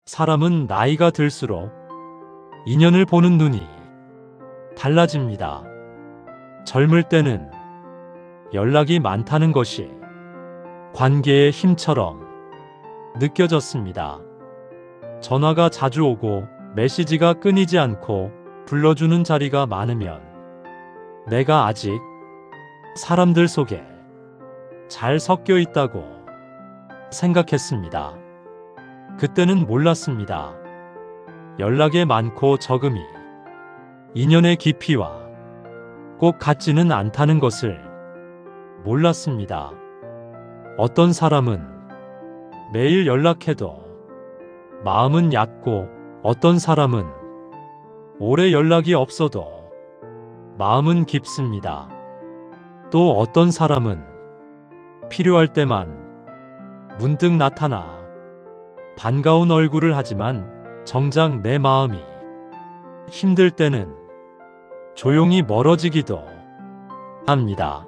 사람은 나이가 들수록 인연을 보는 눈이 달라집니다. 젊을 때는 연락이 많다는 것이 관계의 힘처럼 느껴졌습니다. 전화가 자주 오고 메시지가 끊이지 않고 불러주는 자리가 많으면 내가 아직 사람들 속에 잘 섞여 있다고 생각했습니다. 그때는 몰랐습니다. 연락에 많고 적음이 인연의 깊이와 꼭 같지는 않다는 것을 몰랐습니다. 어떤 사람은 매일 연락해도 마음은 얕고 어떤 사람은 오래 연락이 없어도 마음은 깊습니다. 또 어떤 사람은 필요할 때만 문득 나타나 반가운 얼굴을 하지만 정작 내 마음이 힘들 때는 조용히 멀어지기도 합니다.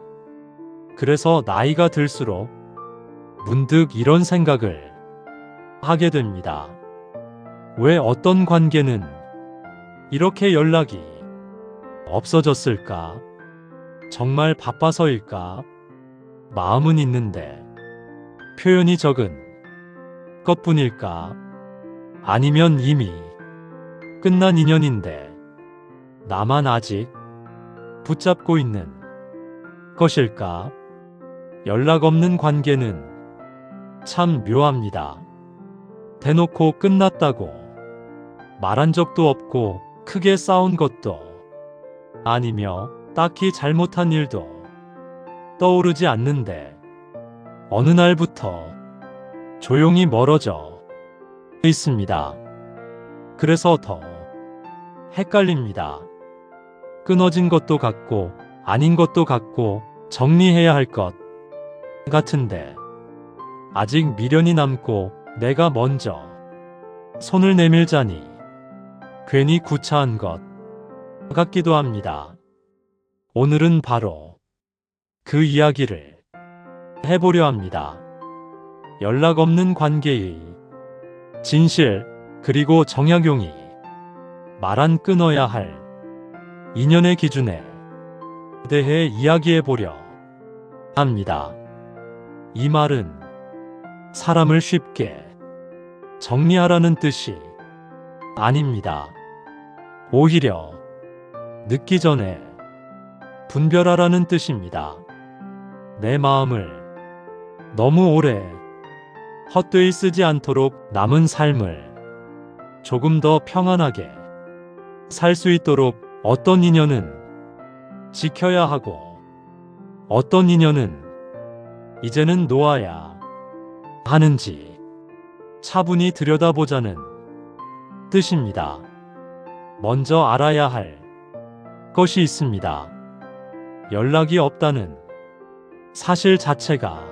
그래서 나이가 들수록 문득 이런 생각을 하게 됩니다. 왜 어떤 관계는 이렇게 연락이 없어졌을까? 정말 바빠서일까? 마음은 있는데 표현이 적은 것뿐일까? 아니면 이미 끝난 인연인데 나만 아직 붙잡고 있는 것일까? 연락 없는 관계는 참 묘합니다. 대놓고 끝났다고 말한 적도 없고 크게 싸운 것도 아니며 딱히 잘못한 일도 떠오르지 않는데 어느 날부터 조용히 멀어져 있습니다. 그래서 더 헷갈립니다. 끊어진 것도 같고 아닌 것도 같고 정리해야 할 것 같은데 아직 미련이 남고 내가 먼저 손을 내밀자니 괜히 구차한 것 같기도 합니다. 오늘은 바로 그 이야기를 해보려 합니다. 연락 없는 관계의 진실, 그리고 정약용이 말한 끊어야 할 인연의 기준에 대해 이야기해 보려 합니다. 이 말은 사람을 쉽게 정리하라는 뜻이 아닙니다. 오히려 늦기 전에 분별하라는 뜻입니다. 내 마음을 너무 오래 헛되이 쓰지 않도록 남은 삶을 조금 더 평안하게 살 수 있도록 어떤 인연은 지켜야 하고 어떤 인연은 이제는 놓아야 하는지 차분히 들여다보자는 뜻입니다. 먼저 알아야 할 것이 있습니다. 연락이 없다는 사실 자체가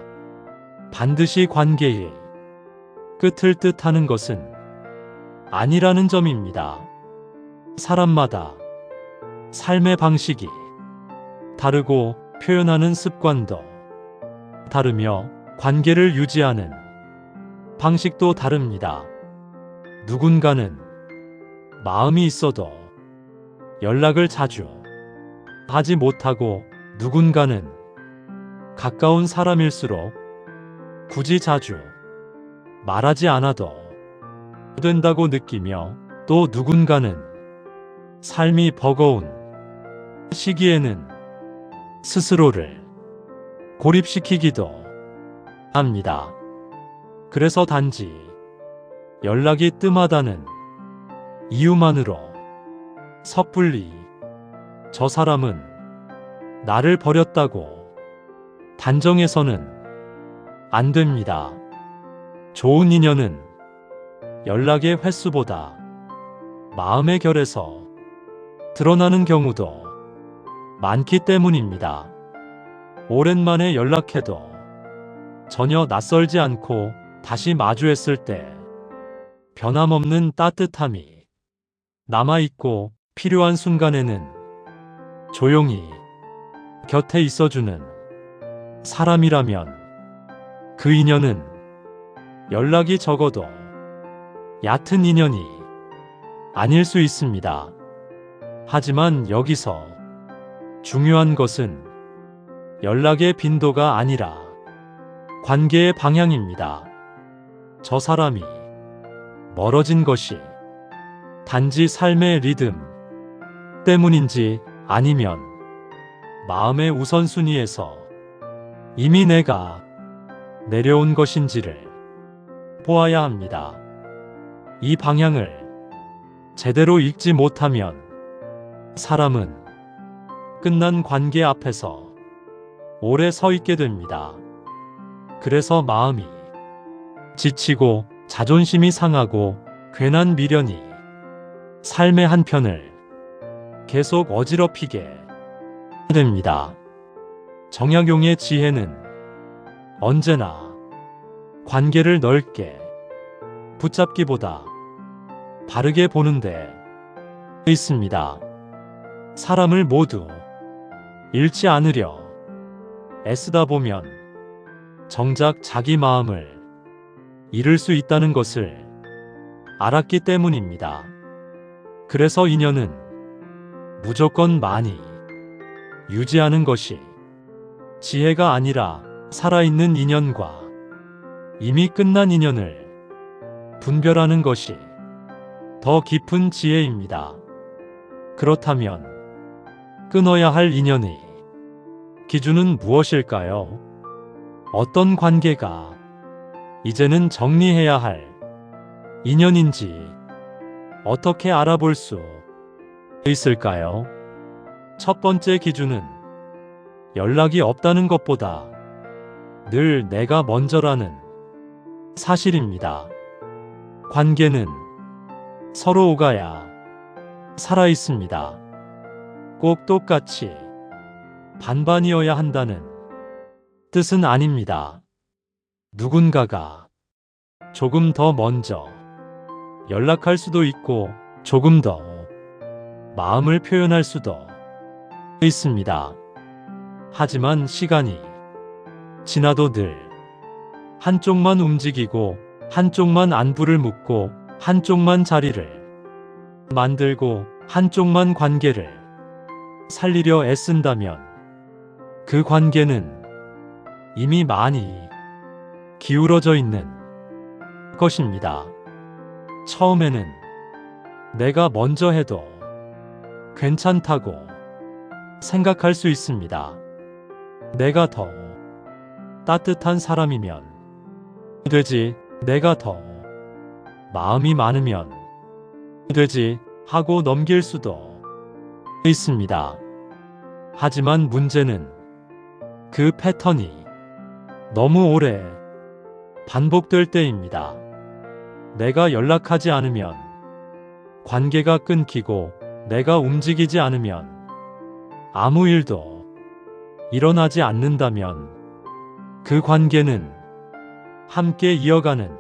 반드시 관계의 끝을 뜻하는 것은 아니라는 점입니다. 사람마다 삶의 방식이 다르고 표현하는 습관도 다르며 관계를 유지하는 방식도 다릅니다. 누군가는 마음이 있어도 연락을 자주 하지 못하고 누군가는 가까운 사람일수록 굳이 자주 말하지 않아도 된다고 느끼며 또 누군가는 삶이 버거운 시기에는 스스로를 고립시키기도 합니다. 그래서 단지 연락이 뜸하다는 이유만으로 섣불리 저 사람은 나를 버렸다고 단정해서는 안 됩니다. 좋은 인연은 연락의 횟수보다 마음의 결에서 드러나는 경우도 많기 때문입니다. 오랜만에 연락해도 전혀 낯설지 않고 다시 마주했을 때 변함없는 따뜻함이 남아있고 필요한 순간에는 조용히 곁에 있어주는 사람이라면 그 인연은 연락이 적어도 얕은 인연이 아닐 수 있습니다. 하지만 여기서 중요한 것은 연락의 빈도가 아니라 관계의 방향입니다. 저 사람이 멀어진 것이 단지 삶의 리듬 때문인지 아니면 마음의 우선순위에서 이미 내가 내려온 것인지를 보아야 합니다. 이 방향을 제대로 읽지 못하면 사람은 끝난 관계 앞에서 오래 서 있게 됩니다. 그래서 마음이 지치고 자존심이 상하고 괜한 미련이 삶의 한편을 계속 어지럽히게 됩니다. 정약용의 지혜는 언제나 관계를 넓게 붙잡기보다 바르게 보는데 있습니다. 사람을 모두 잃지 않으려 애쓰다 보면 정작 자기 마음을 잃을 수 있다는 것을 알았기 때문입니다. 그래서 인연은 무조건 많이 유지하는 것이 지혜가 아니라 살아있는 인연과 이미 끝난 인연을 분별하는 것이 더 깊은 지혜입니다. 그렇다면 끊어야 할 인연의 기준은 무엇일까요? 어떤 관계가 이제는 정리해야 할 인연인지 어떻게 알아볼 수 있을까요? 첫 번째 기준은 연락이 없다는 것보다 늘 내가 먼저라는 사실입니다. 관계는 서로 오가야 살아있습니다. 꼭 똑같이 반반이어야 한다는 뜻은 아닙니다. 누군가가 조금 더 먼저 연락할 수도 있고 조금 더 마음을 표현할 수도 있습니다. 하지만 시간이 지나도 늘 한쪽만 움직이고 한쪽만 안부를 묻고 한쪽만 자리를 만들고 한쪽만 관계를 살리려 애쓴다면 그 관계는 이미 많이 기울어져 있는 것입니다. 처음에는 내가 먼저 해도 괜찮다고 생각할 수 있습니다. 내가 더 따뜻한 사람이면 되지, 내가 더 마음이 많으면 되지 하고 넘길 수도 있습니다. 하지만 문제는 그 패턴이 너무 오래 반복될 때입니다. 내가 연락하지 않으면 관계가 끊기고 내가 움직이지 않으면 아무 일도 일어나지 않는다면 그 관계는 함께 이어가는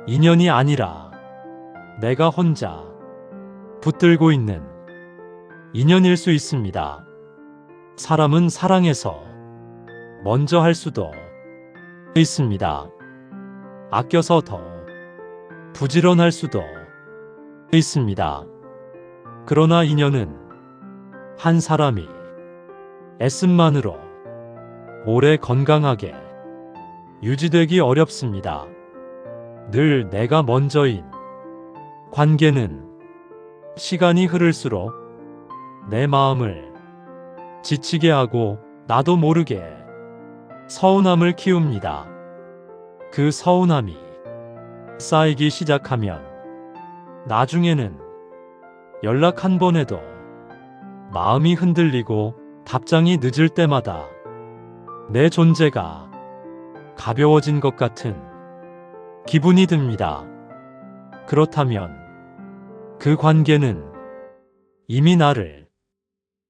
인연이 아니라 내가 혼자 붙들고 있는 인연일 수 있습니다. 사람은 사랑해서 먼저 할 수도 있습니다. 아껴서 더 부지런할 수도 있습니다. 그러나 인연은 한 사람이 애씀만으로 오래 건강하게 유지되기 어렵습니다. 늘 내가 먼저인 관계는 시간이 흐를수록 내 마음을 지치게 하고 나도 모르게 서운함을 키웁니다. 그 서운함이 쌓이기 시작하면 나중에는 연락 한 번 해도 마음이 흔들리고 답장이 늦을 때마다 내 존재가 가벼워진 것 같은 기분이 듭니다. 그렇다면 그 관계는 이미 나를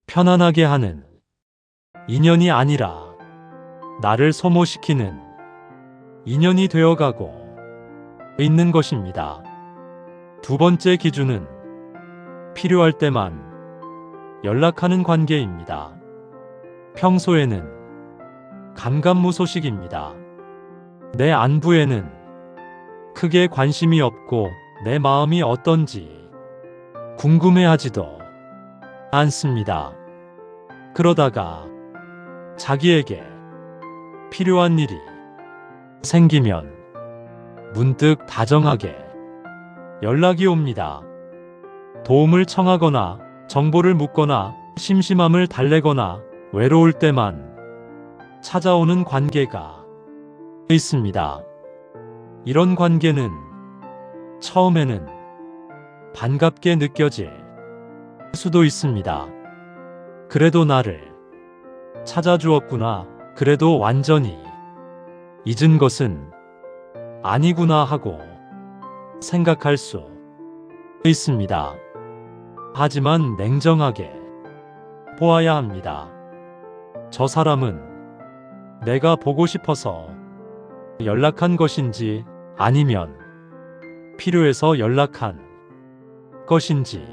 편안하게 하는 인연이 아니라 나를 소모시키는 인연이 되어가고 있는 것입니다. 두 번째 기준은 필요할 때만 연락하는 관계입니다. 평소에는 감감무소식입니다. 내 안부에는 크게 관심이 없고 내 마음이 어떤지 궁금해하지도 않습니다. 그러다가 자기에게 필요한 일이 생기면 문득 다정하게 연락이 옵니다. 도움을 청하거나 정보를 묻거나 심심함을 달래거나 외로울 때만 찾아오는 관계가 있습니다. 이런 관계는 처음에는 반갑게 느껴질 수도 있습니다. 그래도 나를 찾아주었구나, 그래도 완전히 잊은 것은 아니구나 하고 생각할 수 있습니다. 하지만 냉정하게 보아야 합니다. 저 사람은 내가 보고 싶어서 연락한 것인지 아니면 필요해서 연락한 것인지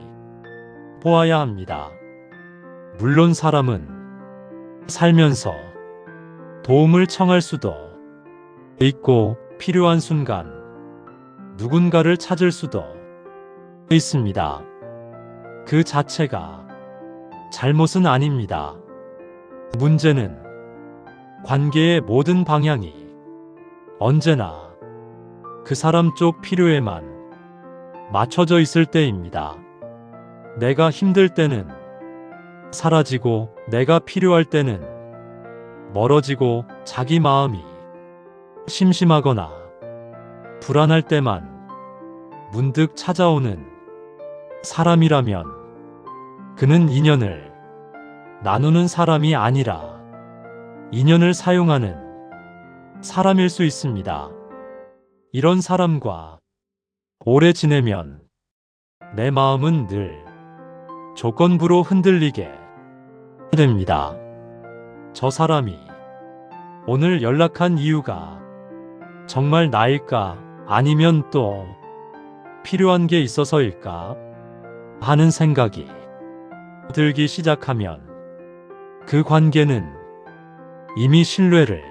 보아야 합니다. 물론 사람은 살면서 도움을 청할 수도 있고 필요한 순간 누군가를 찾을 수도 있습니다. 그 자체가 잘못은 아닙니다. 문제는 관계의 모든 방향이 언제나 그 사람 쪽 필요에만 맞춰져 있을 때입니다. 내가 힘들 때는 사라지고 내가 필요할 때는 멀어지고 자기 마음이 심심하거나 불안할 때만 문득 찾아오는 사람이라면 그는 인연을 나누는 사람이 아니라 인연을 사용하는 사람일 수 있습니다. 이런 사람과 오래 지내면 내 마음은 늘 조건부로 흔들리게 됩니다. 저 사람이 오늘 연락한 이유가 정말 나일까? 아니면 또 필요한 게 있어서일까? 하는 생각이 들기 시작하면 그 관계는 이미 신뢰를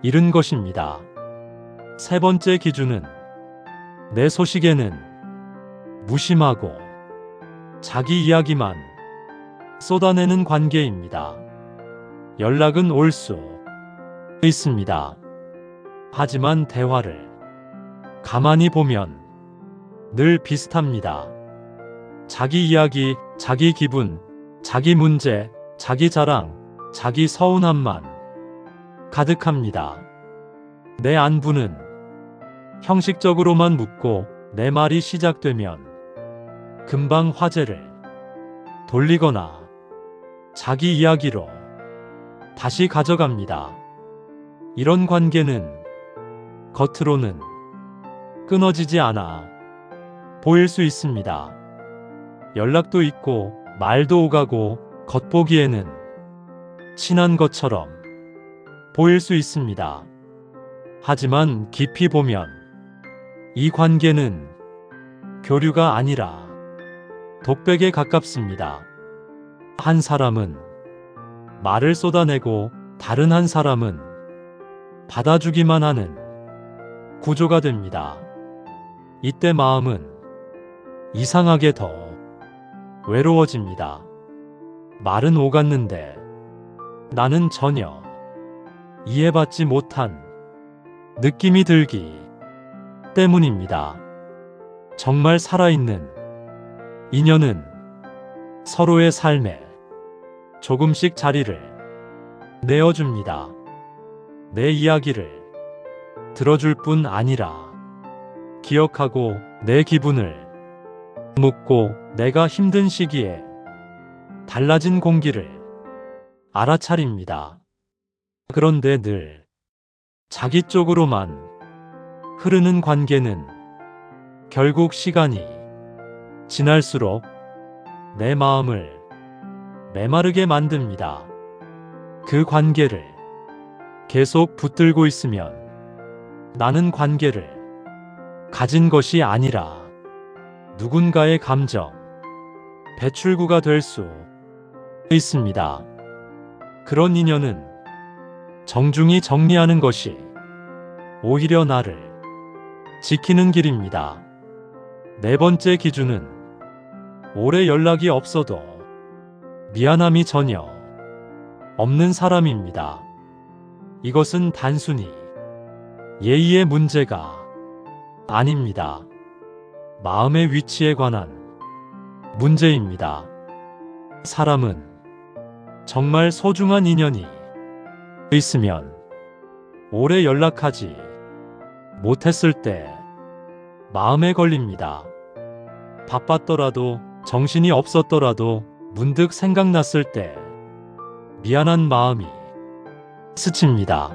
잃은 것입니다. 세 번째 기준은 내 소식에는 무심하고 자기 이야기만 쏟아내는 관계입니다. 연락은 올 수 있습니다. 하지만 대화를 가만히 보면 늘 비슷합니다. 자기 이야기, 자기 기분, 자기 문제, 자기 자랑, 자기 서운함만 가득합니다. 내 안부는 형식적으로만 묻고 내 말이 시작되면 금방 화제를 돌리거나 자기 이야기로 다시 가져갑니다. 이런 관계는 겉으로는 끊어지지 않아 보일 수 있습니다. 연락도 있고 말도 오가고 겉보기에는 친한 것처럼 보일 수 있습니다. 하지만 깊이 보면 이 관계는 교류가 아니라 독백에 가깝습니다. 한 사람은 말을 쏟아내고 다른 한 사람은 받아주기만 하는 구조가 됩니다. 이때 마음은 이상하게 더 외로워집니다. 말은 오갔는데 나는 전혀 이해받지 못한 느낌이 들기 때문입니다. 정말 살아있는 인연은 서로의 삶에 조금씩 자리를 내어줍니다. 내 이야기를 들어줄 뿐 아니라 기억하고 내 기분을 묻고 내가 힘든 시기에 달라진 공기를 알아차립니다. 그런데 늘 자기 쪽으로만 흐르는 관계는 결국 시간이 지날수록 내 마음을 메마르게 만듭니다. 그 관계를 계속 붙들고 있으면 나는 관계를 가진 것이 아니라 누군가의 감정 배출구가 될 수 있습니다. 그런 인연은 정중히 정리하는 것이 오히려 나를 지키는 길입니다. 네 번째 기준은 오래 연락이 없어도 미안함이 전혀 없는 사람입니다. 이것은 단순히 예의의 문제가 아닙니다. 마음의 위치에 관한 문제입니다. 사람은 정말 소중한 인연이 있으면 오래 연락하지 못했을 때 마음에 걸립니다. 바빴더라도 정신이 없었더라도 문득 생각났을 때 미안한 마음이 스칩니다.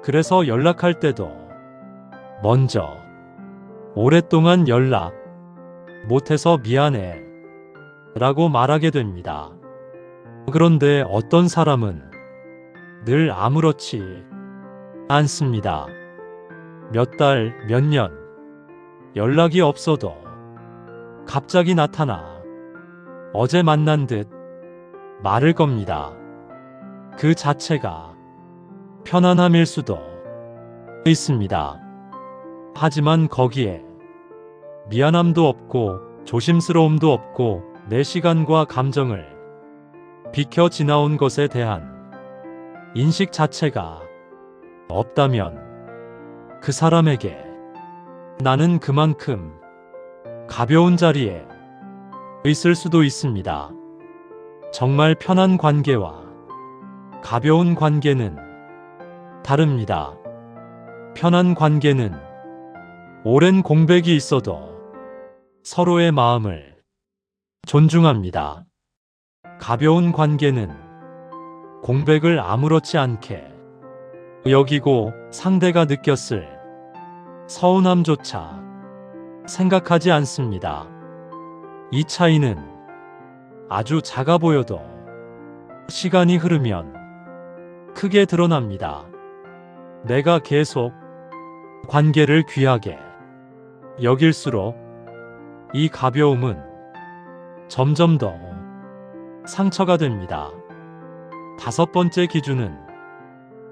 그래서 연락할 때도 먼저 오랫동안 연락 못해서 미안해 라고 말하게 됩니다. 그런데 어떤 사람은 늘 아무렇지 않습니다. 몇 달, 몇 년 연락이 없어도 갑자기 나타나 어제 만난 듯 말을 겁니다. 그 자체가 편안함일 수도 있습니다. 하지만 거기에 미안함도 없고 조심스러움도 없고 내 시간과 감정을 비켜 지나온 것에 대한 인식 자체가 없다면 그 사람에게 나는 그만큼 가벼운 자리에 있을 수도 있습니다. 정말 편한 관계와 가벼운 관계는 다릅니다. 편한 관계는 오랜 공백이 있어도 서로의 마음을 존중합니다. 가벼운 관계는 공백을 아무렇지 않게 여기고 상대가 느꼈을 서운함조차 생각하지 않습니다. 이 차이는 아주 작아 보여도 시간이 흐르면 크게 드러납니다. 내가 계속 관계를 귀하게 여길수록 이 가벼움은 점점 더 상처가 됩니다. 다섯 번째 기준은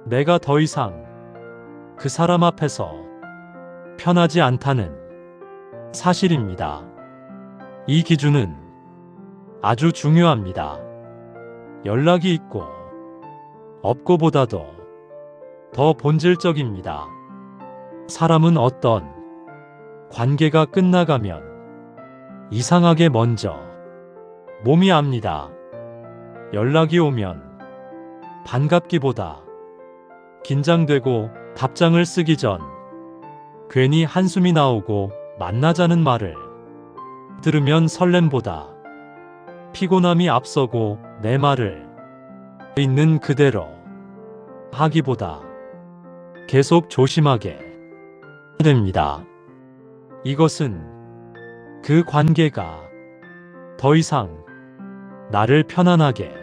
내가 더 이상 그 사람 앞에서 편하지 않다는 사실입니다. 이 기준은 아주 중요합니다. 연락이 있고 없고보다도 더 본질적입니다. 사람은 어떤 관계가 끝나가면 이상하게 먼저 몸이 압니다. 연락이 오면 반갑기보다 긴장되고 답장을 쓰기 전 괜히 한숨이 나오고 만나자는 말을 들으면 설렘보다 피곤함이 앞서고 내 말을 있는 그대로 하기보다 계속 조심하게 됩니다. 이것은 그 관계가 더 이상 나를 편안하게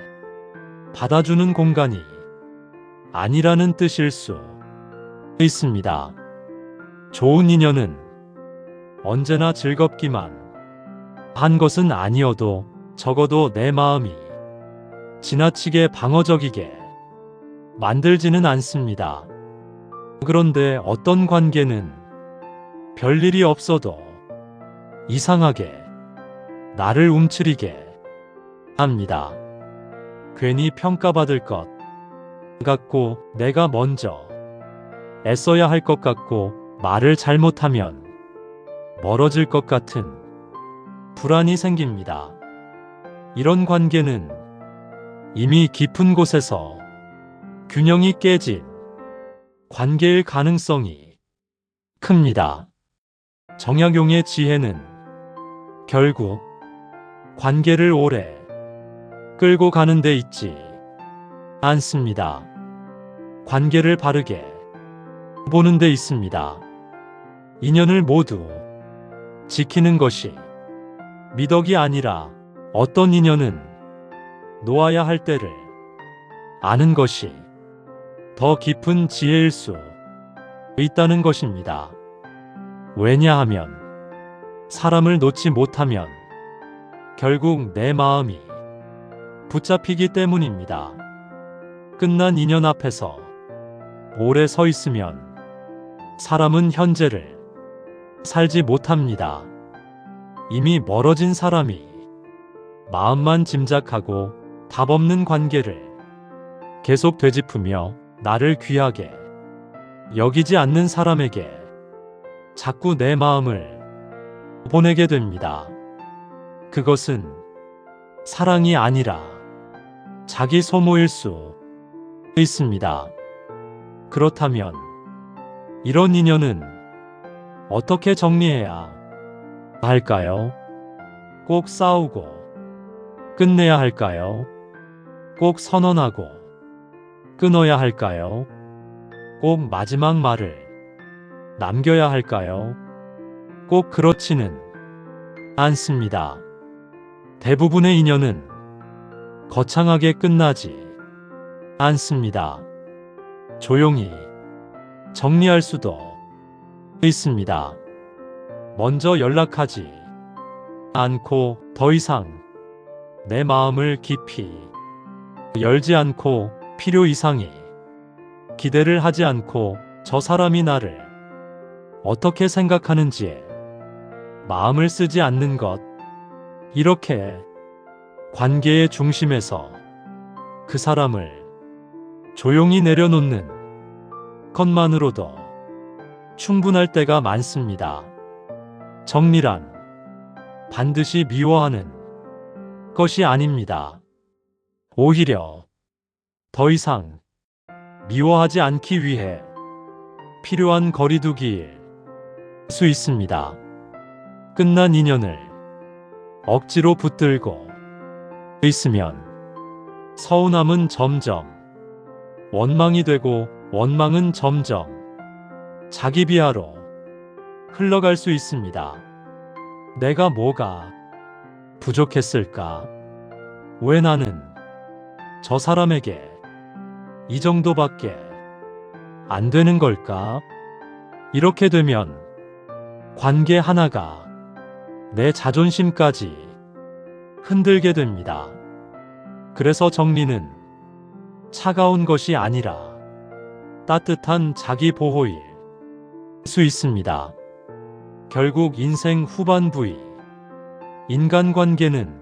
받아주는 공간이 아니라는 뜻일 수 있습니다. 좋은 인연은 언제나 즐겁기만 한 것은 아니어도 적어도 내 마음이 지나치게 방어적이게 만들지는 않습니다. 그런데 어떤 관계는 별일이 없어도 이상하게 나를 움츠리게 합니다. 괜히 평가받을 것 같고 내가 먼저 애써야 할 것 같고 말을 잘못하면 멀어질 것 같은 불안이 생깁니다. 이런 관계는 이미 깊은 곳에서 균형이 깨진 관계일 가능성이 큽니다. 정약용의 지혜는 결국 관계를 오래 끌고 가는 데 있지 않습니다. 관계를 바르게 보는 데 있습니다. 인연을 모두 지키는 것이 미덕이 아니라 어떤 인연은 놓아야 할 때를 아는 것이 더 깊은 지혜일 수 있다는 것입니다. 왜냐하면 사람을 놓지 못하면 결국 내 마음이 붙잡히기 때문입니다. 끝난 인연 앞에서 오래 서 있으면 사람은 현재를 살지 못합니다. 이미 멀어진 사람이 마음만 짐작하고 답 없는 관계를 계속 되짚으며 나를 귀하게 여기지 않는 사람에게 자꾸 내 마음을 보내게 됩니다. 그것은 사랑이 아니라 자기 소모일 수 있습니다. 그렇다면 이런 인연은 어떻게 정리해야 할까요? 꼭 싸우고 끝내야 할까요? 꼭 선언하고 끊어야 할까요? 꼭 마지막 말을 남겨야 할까요? 꼭 그렇지는 않습니다. 대부분의 인연은 거창하게 끝나지 않습니다. 조용히 정리할 수도 있습니다. 먼저 연락하지 않고 더 이상 내 마음을 깊이 열지 않고 필요 이상의 기대를 하지 않고 저 사람이 나를 어떻게 생각하는지에 마음을 쓰지 않는 것. 이렇게 관계의 중심에서 그 사람을 조용히 내려놓는 것만으로도 충분할 때가 많습니다. 정리란 반드시 미워하는 것이 아닙니다. 오히려 더 이상 미워하지 않기 위해 필요한 거리두기일 수 있습니다. 끝난 인연을 억지로 붙들고 있으면 서운함은 점점 원망이 되고 원망은 점점 자기 비하로 흘러갈 수 있습니다. 내가 뭐가 부족했을까? 왜 나는 저 사람에게 이 정도밖에 안 되는 걸까? 이렇게 되면 관계 하나가 내 자존심까지 흔들게 됩니다. 그래서 정리는 차가운 것이 아니라 따뜻한 자기 보호일 수 있습니다. 결국 인생 후반부의 인간관계는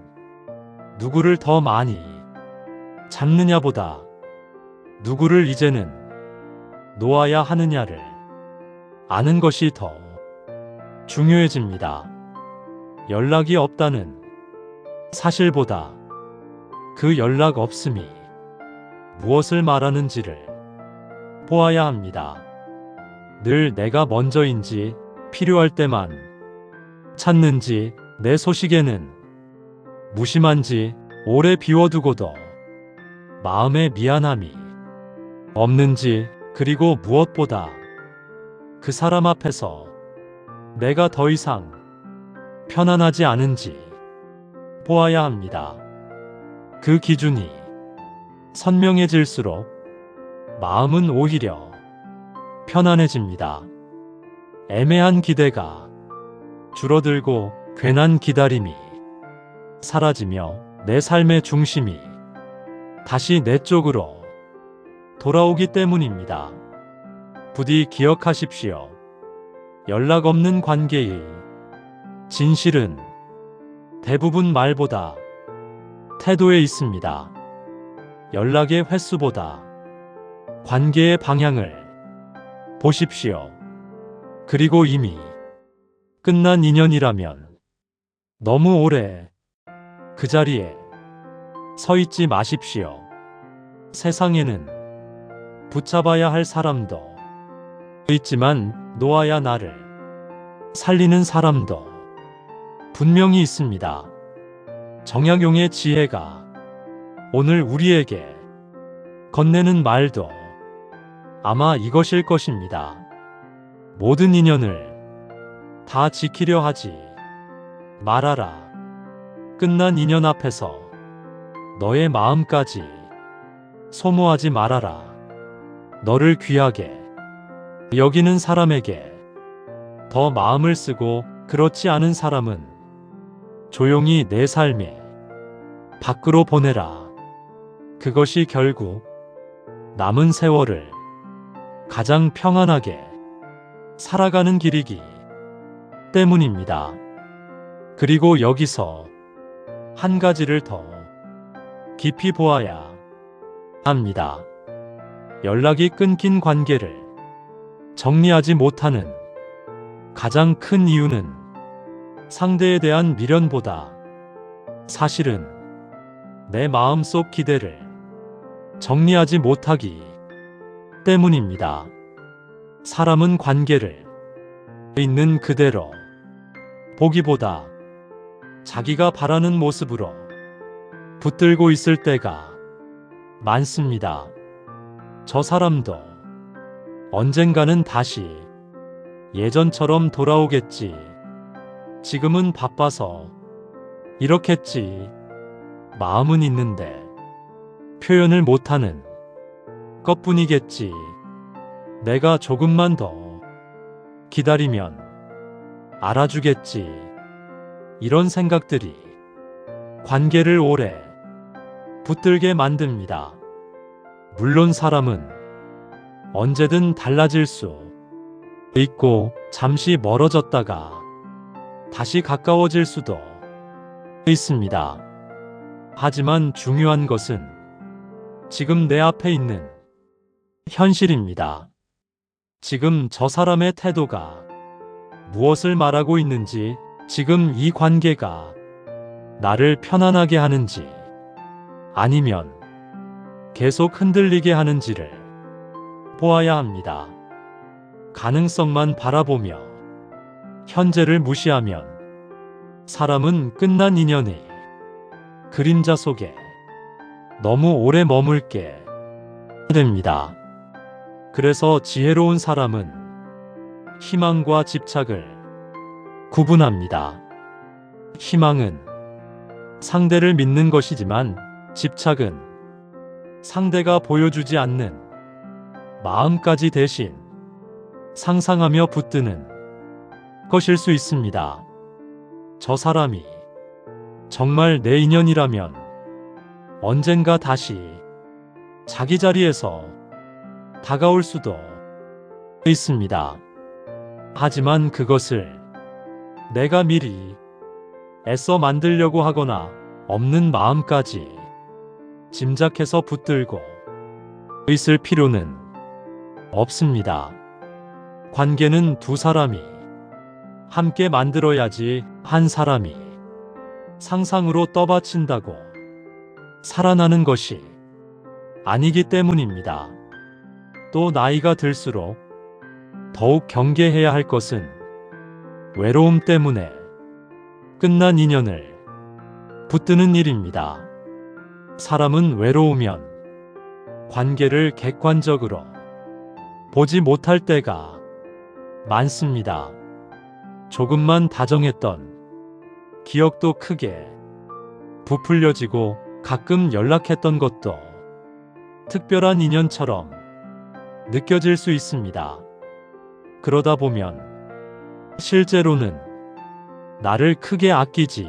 누구를 더 많이 잡느냐보다 누구를 이제는 놓아야 하느냐를 아는 것이 더 중요해집니다. 연락이 없다는 사실보다 그 연락 없음이 무엇을 말하는지를 보아야 합니다. 늘 내가 먼저인지 필요할 때만 찾는지 내 소식에는 무심한지 오래 비워두고도 마음에 미안함이 없는지 그리고 무엇보다 그 사람 앞에서 내가 더 이상 편안하지 않은지 보아야 합니다. 그 기준이 선명해질수록 마음은 오히려 편안해집니다. 애매한 기대가 줄어들고 괜한 기다림이 사라지며 내 삶의 중심이 다시 내 쪽으로 돌아오기 때문입니다. 부디 기억하십시오. 연락 없는 관계의 진실은 대부분 말보다 태도에 있습니다. 연락의 횟수보다 관계의 방향을 보십시오. 그리고 이미 끝난 인연이라면 너무 오래 그 자리에 서 있지 마십시오. 세상에는 붙잡아야 할 사람도 있지만 놓아야 나를 살리는 사람도 분명히 있습니다. 정약용의 지혜가 오늘 우리에게 건네는 말도 아마 이것일 것입니다. 모든 인연을 다 지키려 하지 말아라. 끝난 인연 앞에서 너의 마음까지 소모하지 말아라. 너를 귀하게 여기는 사람에게 더 마음을 쓰고 그렇지 않은 사람은 조용히 내 삶에 밖으로 보내라. 그것이 결국 남은 세월을 가장 평안하게 살아가는 길이기 때문입니다. 그리고 여기서 한 가지를 더 깊이 보아야 합니다. 연락이 끊긴 관계를 정리하지 못하는 가장 큰 이유는 상대에 대한 미련보다 사실은 내 마음속 기대를 정리하지 못하기 때문입니다. 사람은 관계를 있는 그대로 보기보다 자기가 바라는 모습으로 붙들고 있을 때가 많습니다. 저 사람도 언젠가는 다시 예전처럼 돌아오겠지. 지금은 바빠서 이렇겠지. 마음은 있는데 표현을 못하는 것뿐이겠지. 내가 조금만 더 기다리면 알아주겠지. 이런 생각들이 관계를 오래 붙들게 만듭니다. 물론 사람은 언제든 달라질 수 있고 잠시 멀어졌다가 다시 가까워질 수도 있습니다. 하지만 중요한 것은 지금 내 앞에 있는 현실입니다. 지금 저 사람의 태도가 무엇을 말하고 있는지, 지금 이 관계가 나를 편안하게 하는지 아니면 계속 흔들리게 하는지를 보아야 합니다. 가능성만 바라보며 현재를 무시하면 사람은 끝난 인연의 그림자 속에 너무 오래 머물게 됩니다. 그래서 지혜로운 사람은 희망과 집착을 구분합니다. 희망은 상대를 믿는 것이지만 집착은 상대가 보여주지 않는 마음까지 대신 상상하며 붙드는 것일 수 있습니다. 저 사람이 정말 내 인연이라면 언젠가 다시 자기 자리에서 다가올 수도 있습니다. 하지만 그것을 내가 미리 애써 만들려고 하거나 없는 마음까지 짐작해서 붙들고 있을 필요는 없습니다. 관계는 두 사람이 함께 만들어야지 한 사람이 상상으로 떠받친다고 살아나는 것이 아니기 때문입니다. 또 나이가 들수록 더욱 경계해야 할 것은 외로움 때문에 끝난 인연을 붙드는 일입니다. 사람은 외로우면 관계를 객관적으로 보지 못할 때가 많습니다. 조금만 다정했던 기억도 크게 부풀려지고 가끔 연락했던 것도 특별한 인연처럼 느껴질 수 있습니다. 그러다 보면 실제로는 나를 크게 아끼지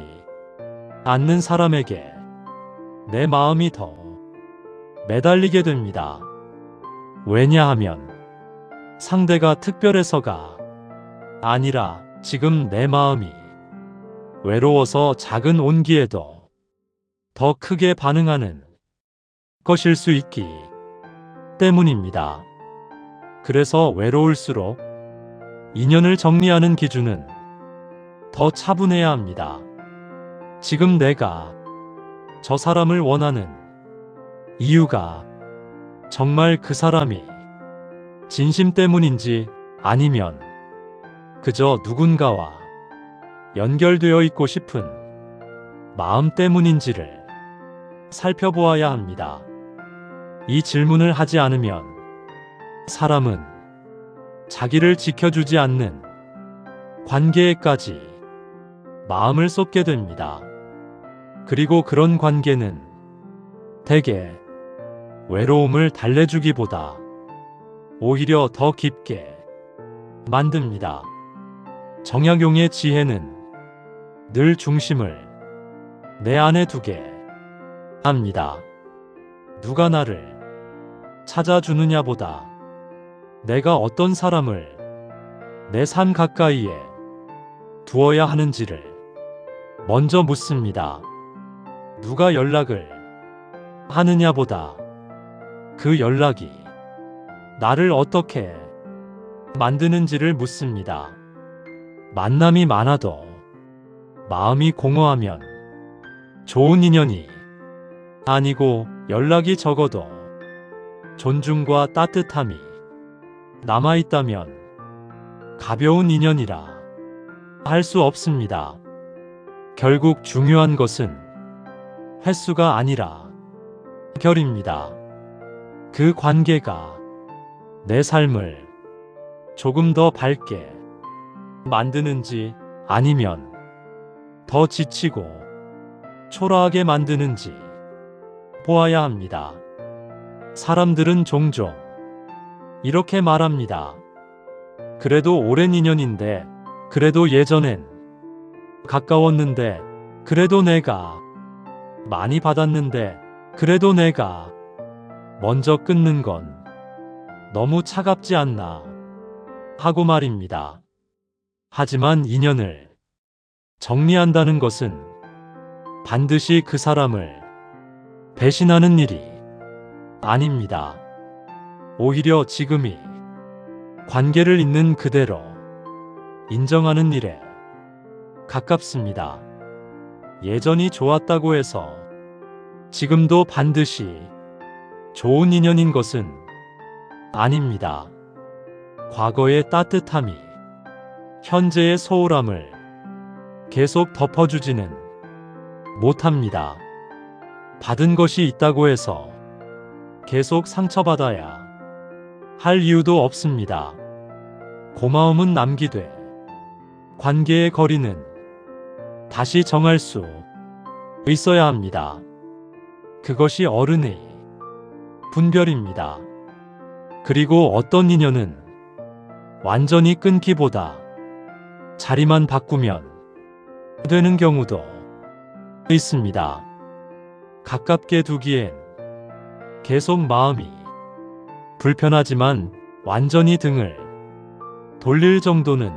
않는 사람에게 내 마음이 더 매달리게 됩니다. 왜냐하면 상대가 특별해서가 아니라 지금 내 마음이 외로워서 작은 온기에도 더 크게 반응하는 것일 수 있기 때문입니다. 그래서 외로울수록 인연을 정리하는 기준은 더 차분해야 합니다. 지금 내가 저 사람을 원하는 이유가 정말 그 사람이 진심 때문인지 아니면 그저 누군가와 연결되어 있고 싶은 마음 때문인지를 살펴보아야 합니다. 이 질문을 하지 않으면 사람은 자기를 지켜주지 않는 관계에까지 마음을 쏟게 됩니다. 그리고 그런 관계는 대개 외로움을 달래주기보다 오히려 더 깊게 만듭니다. 정약용의 지혜는 늘 중심을 내 안에 두게 합니다. 누가 나를 찾아주느냐보다 내가 어떤 사람을 내 삶 가까이에 두어야 하는지를 먼저 묻습니다. 누가 연락을 하느냐보다 그 연락이 나를 어떻게 만드는지를 묻습니다. 만남이 많아도 마음이 공허하면 좋은 인연이 아니고, 연락이 적어도 존중과 따뜻함이 남아있다면 가벼운 인연이라 할 수 없습니다. 결국 중요한 것은 횟수가 아니라 결입니다. 그 관계가 내 삶을 조금 더 밝게 만드는지, 아니면 더 지치고 초라하게 만드는지 보아야 합니다. 사람들은 종종 이렇게 말합니다. 그래도 오랜 인연인데, 그래도 예전엔 가까웠는데, 그래도 내가 많이 받았는데, 그래도 내가 먼저 끊는 건 너무 차갑지 않나 하고 말입니다. 하지만 인연을 정리한다는 것은 반드시 그 사람을 배신하는 일이 아닙니다. 오히려 지금이 관계를 있는 그대로 인정하는 일에 가깝습니다. 예전이 좋았다고 해서 지금도 반드시 좋은 인연인 것은 아닙니다. 과거의 따뜻함이 현재의 소홀함을 계속 덮어주지는 못합니다. 받은 것이 있다고 해서 계속 상처받아야 할 이유도 없습니다. 고마움은 남기되 관계의 거리는 다시 정할 수 있어야 합니다. 그것이 어른의 분별입니다. 그리고 어떤 인연은 완전히 끊기보다 자리만 바꾸면 되는 경우도 있습니다. 가깝게 두기엔 계속 마음이 불편하지만 완전히 등을 돌릴 정도는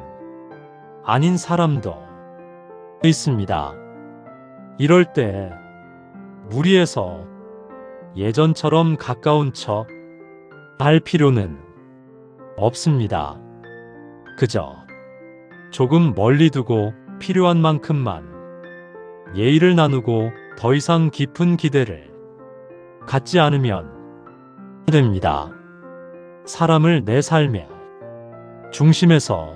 아닌 사람도 있습니다. 이럴 때 무리해서 예전처럼 가까운 척 할 필요는 없습니다. 그저 조금 멀리 두고 필요한 만큼만 예의를 나누고 더 이상 깊은 기대를 갖지 않으면 됩니다. 사람을 내 삶의 중심에서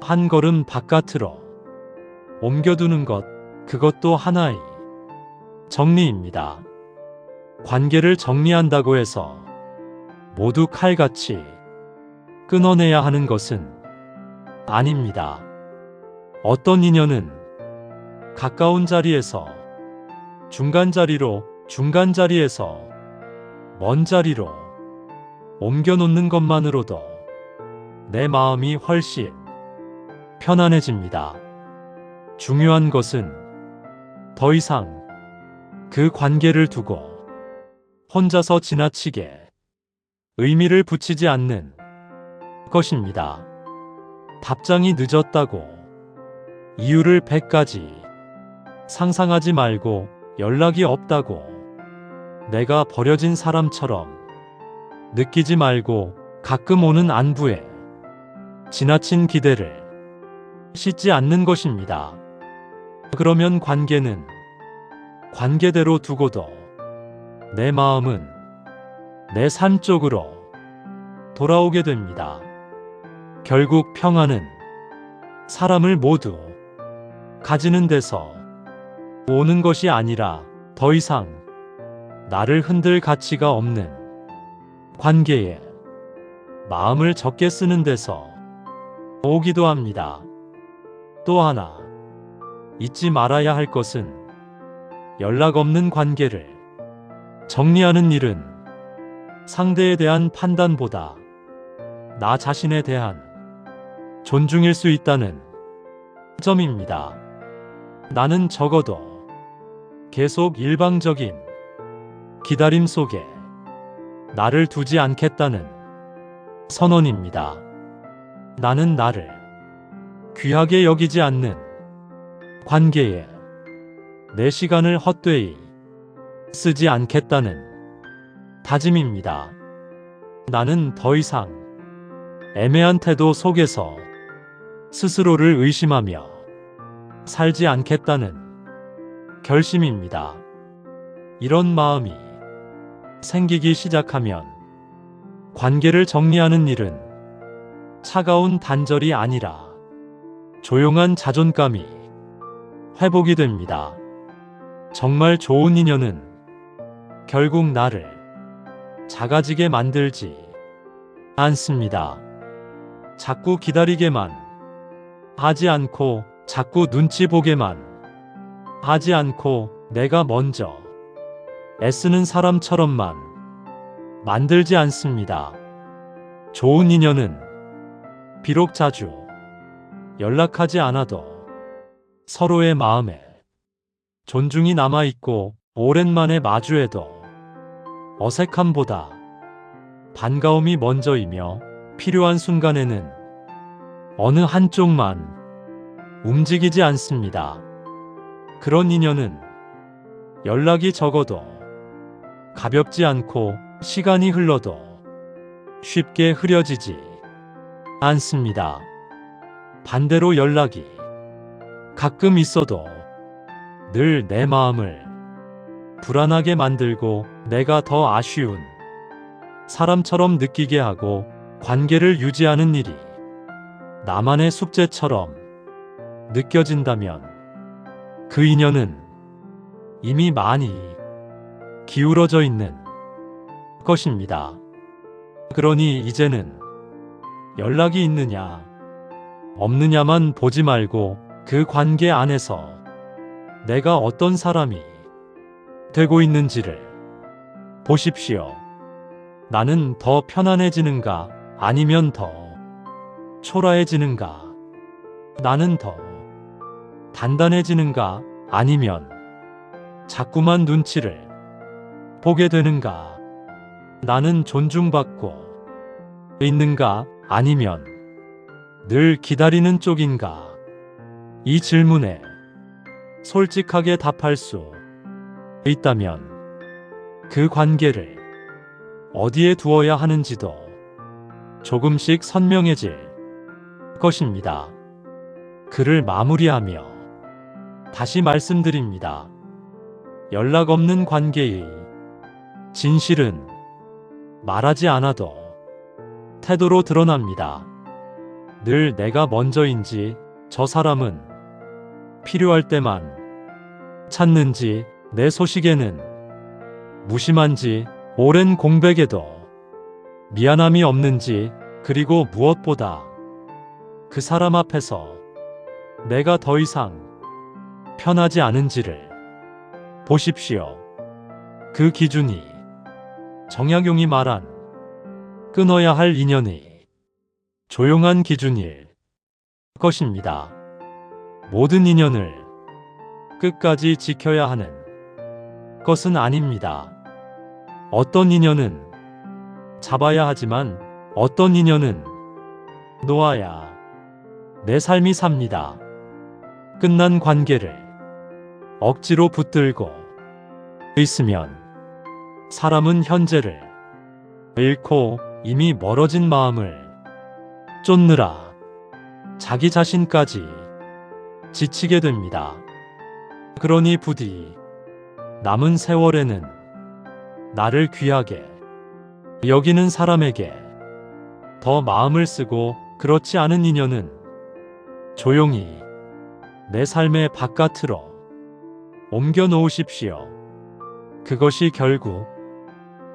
한 걸음 바깥으로 옮겨두는 것, 그것도 하나의 정리입니다. 관계를 정리한다고 해서 모두 칼같이 끊어내야 하는 것은 아닙니다. 어떤 인연은 가까운 자리에서 중간 자리로, 중간 자리에서 먼 자리로 옮겨놓는 것만으로도 내 마음이 훨씬 편안해집니다. 중요한 것은 더 이상 그 관계를 두고 혼자서 지나치게 의미를 붙이지 않는 것입니다. 답장이 늦었다고 이유를 100가지 상상하지 말고, 연락이 없다고 내가 버려진 사람처럼 느끼지 말고, 가끔 오는 안부에 지나친 기대를 싣지 않는 것입니다. 그러면 관계는 관계대로 두고도 내 마음은 내 삶 쪽으로 돌아오게 됩니다. 결국 평안은 사람을 모두 가지는 데서 오는 것이 아니라 더 이상 나를 흔들 가치가 없는 관계에 마음을 적게 쓰는 데서 오기도 합니다. 또 하나 잊지 말아야 할 것은 연락 없는 관계를 정리하는 일은 상대에 대한 판단보다 나 자신에 대한 존중일 수 있다는 점입니다. 나는 적어도 계속 일방적인 기다림 속에 나를 두지 않겠다는 선언입니다. 나는 나를 귀하게 여기지 않는 관계에 내 시간을 헛되이 쓰지 않겠다는 다짐입니다. 나는 더 이상 애매한 태도 속에서 스스로를 의심하며 살지 않겠다는 결심입니다. 이런 마음이 생기기 시작하면 관계를 정리하는 일은 차가운 단절이 아니라 조용한 자존감이 회복이 됩니다. 정말 좋은 인연은 결국 나를 작아지게 만들지 않습니다. 자꾸 기다리게만 하지 않고 자꾸 눈치 보게만 하지 않고 내가 먼저 애쓰는 사람처럼만 만들지 않습니다. 좋은 인연은 비록 자주 연락하지 않아도 서로의 마음에 존중이 남아있고 오랜만에 마주해도 어색함보다 반가움이 먼저이며 필요한 순간에는 어느 한쪽만 움직이지 않습니다. 그런 인연은 연락이 적어도 가볍지 않고 시간이 흘러도 쉽게 흐려지지 않습니다. 반대로 연락이 가끔 있어도 늘 내 마음을 불안하게 만들고 내가 더 아쉬운 사람처럼 느끼게 하고 관계를 유지하는 일이 나만의 숙제처럼 느껴진다면 그 인연은 이미 많이 기울어져 있는 것입니다. 그러니 이제는 연락이 있느냐 없느냐만 보지 말고 그 관계 안에서 내가 어떤 사람이 되고 있는지를 보십시오. 나는 더 편안해지는가 아니면 더 초라해지는가? 나는 더 단단해지는가 아니면 자꾸만 눈치를 보게 되는가? 나는 존중받고 있는가 아니면 늘 기다리는 쪽인가? 이 질문에 솔직하게 답할 수 있다면 그 관계를 어디에 두어야 하는지도 조금씩 선명해질 것입니다. 글을 마무리하며 다시 말씀드립니다. 연락 없는 관계의 진실은 말하지 않아도 태도로 드러납니다. 늘 내가 먼저인지 저 사람은 필요할 때만 찾는지 내 소식에는 무심한지 오랜 공백에도 미안함이 없는지 그리고 무엇보다 그 사람 앞에서 내가 더 이상 편하지 않은지를 보십시오. 그 기준이 정약용이 말한 끊어야 할 인연의 조용한 기준일 것입니다. 모든 인연을 끝까지 지켜야 하는 것은 아닙니다. 어떤 인연은 잡아야 하지만 어떤 인연은 놓아야 내 삶이 삽니다. 끝난 관계를 억지로 붙들고 있으면 사람은 현재를 잃고 이미 멀어진 마음을 쫓느라 자기 자신까지 지치게 됩니다. 그러니 부디 남은 세월에는 나를 귀하게 여기는 사람에게 더 마음을 쓰고 그렇지 않은 인연은 조용히 내 삶의 바깥으로 옮겨 놓으십시오. 그것이 결국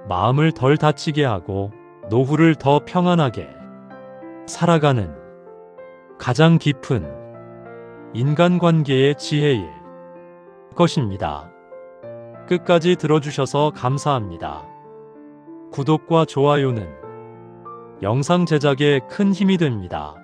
마음을 덜 다치게 하고 노후를 더 평안하게 살아가는 가장 깊은 인간관계의 지혜일 것입니다. 끝까지 들어주셔서 감사합니다. 구독과 좋아요는 영상 제작에 큰 힘이 됩니다.